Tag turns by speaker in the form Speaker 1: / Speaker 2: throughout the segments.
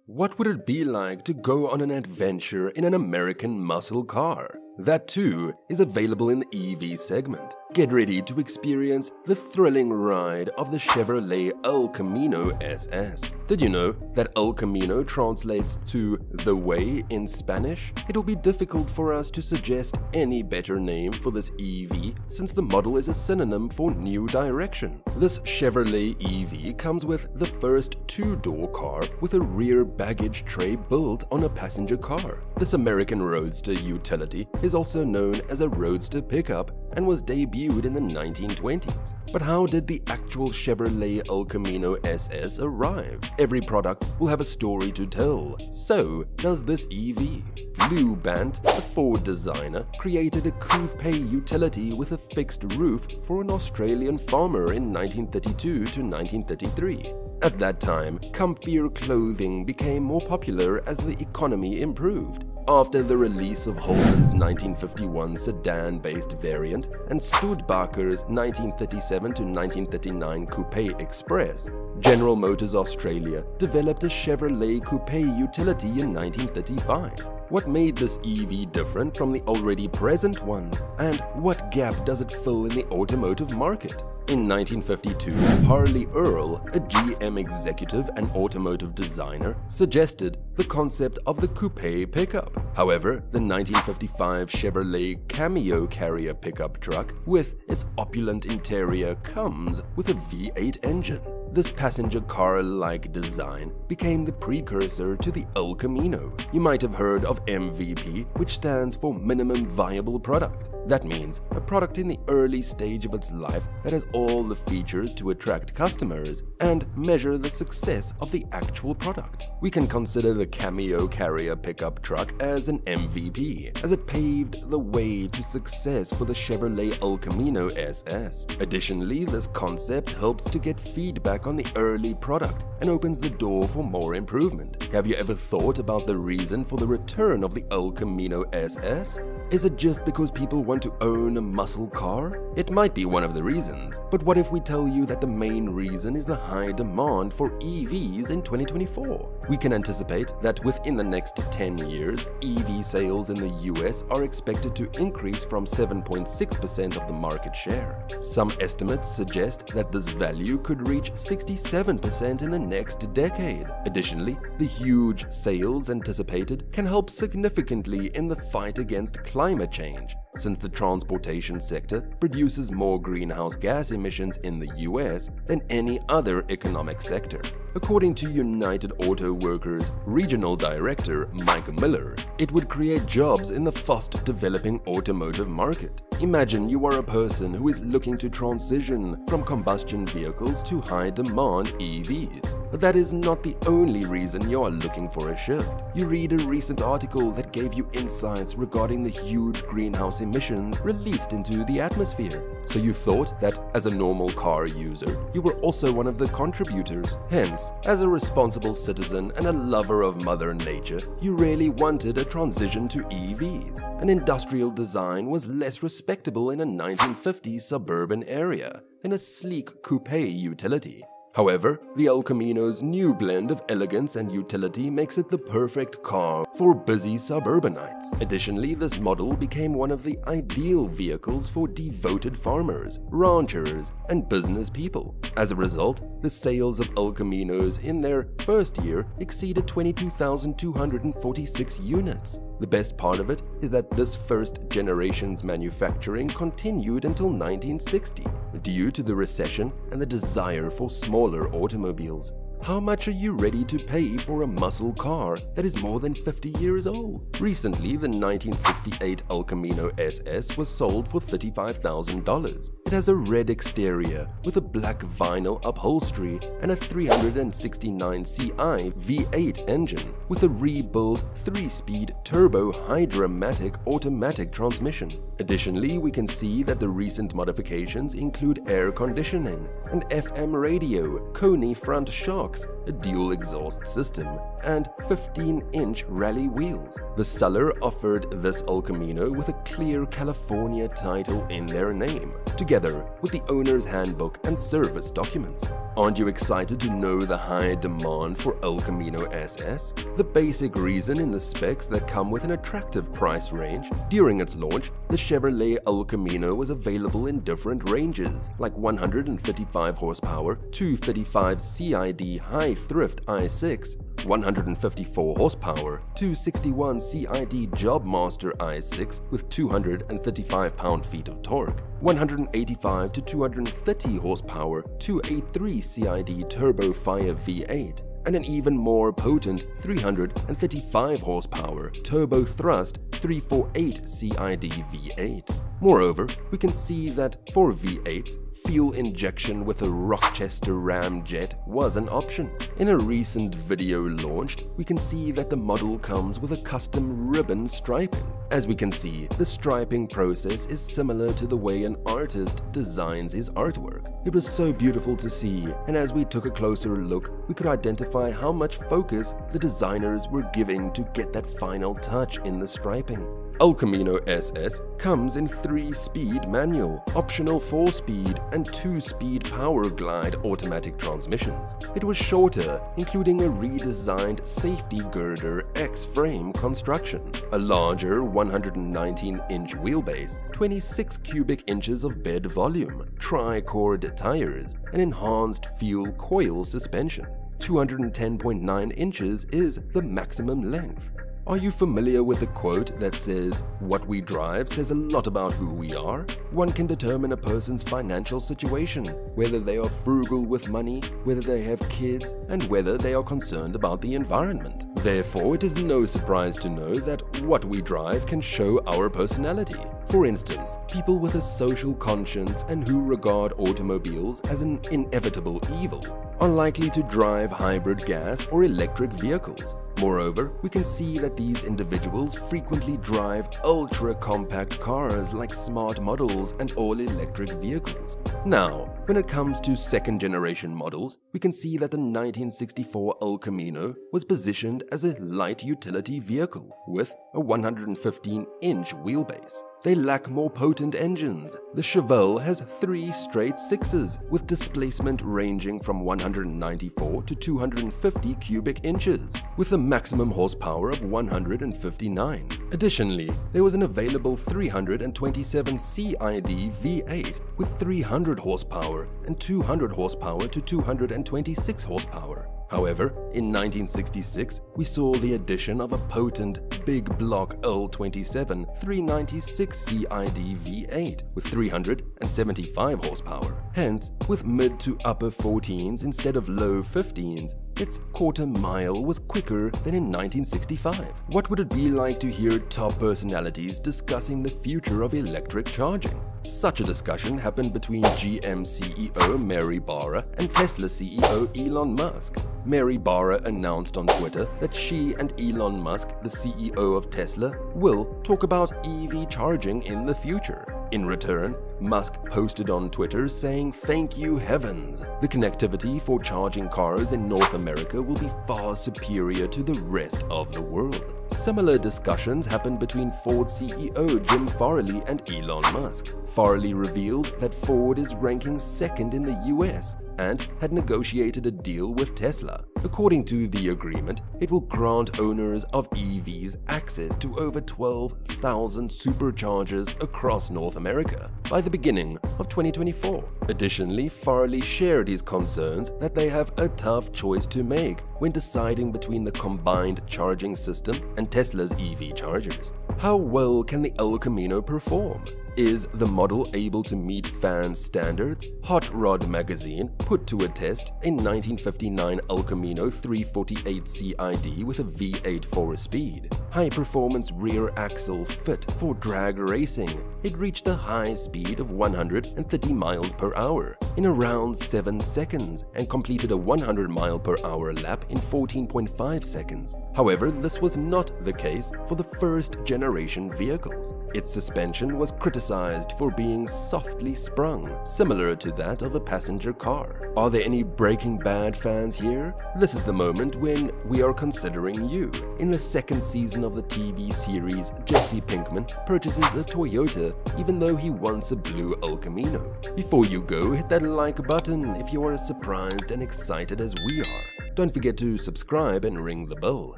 Speaker 1: What would it be like to go on an adventure in an American muscle car? That too is available in the EV segment. Get ready to experience the thrilling ride of the Chevrolet El Camino SS. Did you know that El Camino translates to the way in Spanish? It'll be difficult for us to suggest any better name for this EV since the model is a synonym for new direction. This Chevrolet EV comes with the first two-door car with a rear baggage tray built on a passenger car. This American roadster utility is also known as a roadster pickup and was debuted in the 1920s. But how did the actual Chevrolet El Camino SS arrive? Every product will have a story to tell. So does this EV. Lou Bant, a Ford designer, created a coupe utility with a fixed roof for an Australian farmer in 1932 to 1933. At that time, comfier clothing became more popular as the economy improved. After the release of Holden's 1951 sedan-based variant and Studebaker's 1937 to 1939 Coupe Express, General Motors Australia developed a Chevrolet Coupe utility in 1935. What made this EV different from the already present ones, and what gap does it fill in the automotive market? In 1952, Harley Earl, a GM executive and automotive designer, suggested the concept of the coupe pickup. However, the 1955 Chevrolet Camino carrier pickup truck with its opulent interior comes with a V8 engine. This passenger car-like design became the precursor to the El Camino. You might have heard of MVP, which stands for Minimum Viable Product. That means a product in the early stage of its life that has all the features to attract customers and measure the success of the actual product. We can consider the Camino carrier pickup truck as an MVP, as it paved the way to success for the Chevrolet El Camino SS. Additionally, this concept helps to get feedback on the early product and opens the door for more improvement. Have you ever thought about the reason for the return of the El Camino SS? Is it just because people want to own a muscle car? It might be one of the reasons, but what if we tell you that the main reason is the high demand for EVs in 2024? We can anticipate that within the next 10 years, EV sales in the US are expected to increase from 7.6% of the market share. Some estimates suggest that this value could reach 67% in the next decade. Additionally, the huge sales anticipated can help significantly in the fight against climate change, since the transportation sector produces more greenhouse gas emissions in the US than any other economic sector. According to United Auto Workers Regional Director Mike Miller, it would create jobs in the fast-developing automotive market. Imagine you are a person who is looking to transition from combustion vehicles to high-demand EVs. But that is not the only reason you are looking for a shift. You read a recent article that gave you insights regarding the huge greenhouse emissions released into the atmosphere. So you thought that as a normal car user, you were also one of the contributors. Hence, as a responsible citizen and a lover of Mother Nature, you really wanted a transition to EVs. An industrial design was less respectable in a 1950s suburban area than a sleek coupe utility. However, the El Camino's new blend of elegance and utility makes it the perfect car for busy suburbanites. Additionally, this model became one of the ideal vehicles for devoted farmers, ranchers, and business people. As a result, the sales of El Caminos in their first year exceeded 22,246 units. The best part of it is that this first generation's manufacturing continued until 1960, due to the recession and the desire for smaller automobiles. How much are you ready to pay for a muscle car that is more than 50 years old? Recently, the 1968 El Camino SS was sold for $35,000. It has a red exterior with a black vinyl upholstery and a 369 Ci V8 engine with a rebuilt 3-speed turbo Hydramatic automatic transmission. Additionally, we can see that the recent modifications include air conditioning, an FM radio, Coney front shocks, a dual exhaust system, and 15-inch rally wheels. The seller offered this El Camino with a clear California title in their name, together with the owner's handbook and service documents. Aren't you excited to know the high demand for El Camino SS? The basic reason in the specs that come with an attractive price range. During its launch, the Chevrolet El Camino was available in different ranges, like 135 horsepower, 235 CID high thrift i6, 154 horsepower, 261 CID Jobmaster i6 with 235 pound-feet of torque, 185 to 230 horsepower, 283 CID Turbo Fire V8, and an even more potent 335 horsepower Turbo Thrust 348 CID V8. Moreover, we can see that for V8s, fuel injection with a Rochester ramjet was an option. In a recent video launched, we can see that the model comes with a custom ribbon striping. As we can see, the striping process is similar to the way an artist designs his artwork. It was so beautiful to see, and as we took a closer look, we could identify how much focus the designers were giving to get that final touch in the striping. El Camino SS comes in 3-speed manual, optional 4-speed, and 2-speed power glide automatic transmissions. It was shorter, including a redesigned safety girder X-frame construction, a larger 119-inch wheelbase, 26 cubic inches of bed volume, tri-chord tires, and enhanced fuel coil suspension. 210.9 inches is the maximum length. Are you familiar with the quote that says, "What we drive says a lot about who we are"? One can determine a person's financial situation, whether they are frugal with money, whether they have kids, and whether they are concerned about the environment. Therefore, it is no surprise to know that what we drive can show our personality. For instance, people with a social conscience and who regard automobiles as an inevitable evil are likely to drive hybrid gas or electric vehicles. Moreover, we can see that these individuals frequently drive ultra-compact cars like smart models and all-electric vehicles. Now, when it comes to second-generation models, we can see that the 1964 El Camino was positioned as a light utility vehicle with a 115-inch wheelbase. They lack more potent engines. The Chevelle has 3 straight 6s with displacement ranging from 194 to 250 cubic inches, with a maximum horsepower of 159. Additionally, there was an available 327 CID V8 with 300 horsepower and 200 horsepower to 226 horsepower. However, in 1966, we saw the addition of a potent big block L27 396 CID V8 with 375 horsepower. Hence, with mid to upper 14s instead of low 15s, its quarter mile was quicker than in 1965. What would it be like to hear top personalities discussing the future of electric charging? Such a discussion happened between GM CEO Mary Barra and Tesla CEO Elon Musk. Mary Barra announced on Twitter that she and Elon Musk, the CEO of Tesla, will talk about EV charging in the future. In return, Musk posted on Twitter saying, "Thank you heavens! The connectivity for charging cars in North America will be far superior to the rest of the world." Similar discussions happened between Ford CEO Jim Farley and Elon Musk. Farley revealed that Ford is ranking second in the US and had negotiated a deal with Tesla. According to the agreement, it will grant owners of EVs access to over 12,000 superchargers across North America by the beginning of 2024. Additionally, Farley shared his concerns that they have a tough choice to make when deciding between the combined charging system and Tesla's EV chargers. How well can the El Camino perform? Is the model able to meet fans' standards? Hot Rod magazine put to a test a 1959 El Camino 348 CID with a V8 4-speed. high-performance rear axle fit for drag racing, it reached a high speed of 130 miles per hour in around 7 seconds and completed a 100 mile per hour lap in 14.5 seconds. However, this was not the case for the first-generation vehicles. Its suspension was criticized for being softly sprung, similar to that of a passenger car. Are there any Breaking Bad fans here? This is the moment when we are considering you. In the second season of the TV series, Jesse Pinkman purchases a Toyota even though he wants a blue El Camino. Before you go, hit that like button if you are as surprised and excited as we are. Don't forget to subscribe and ring the bell.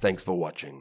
Speaker 1: Thanks for watching.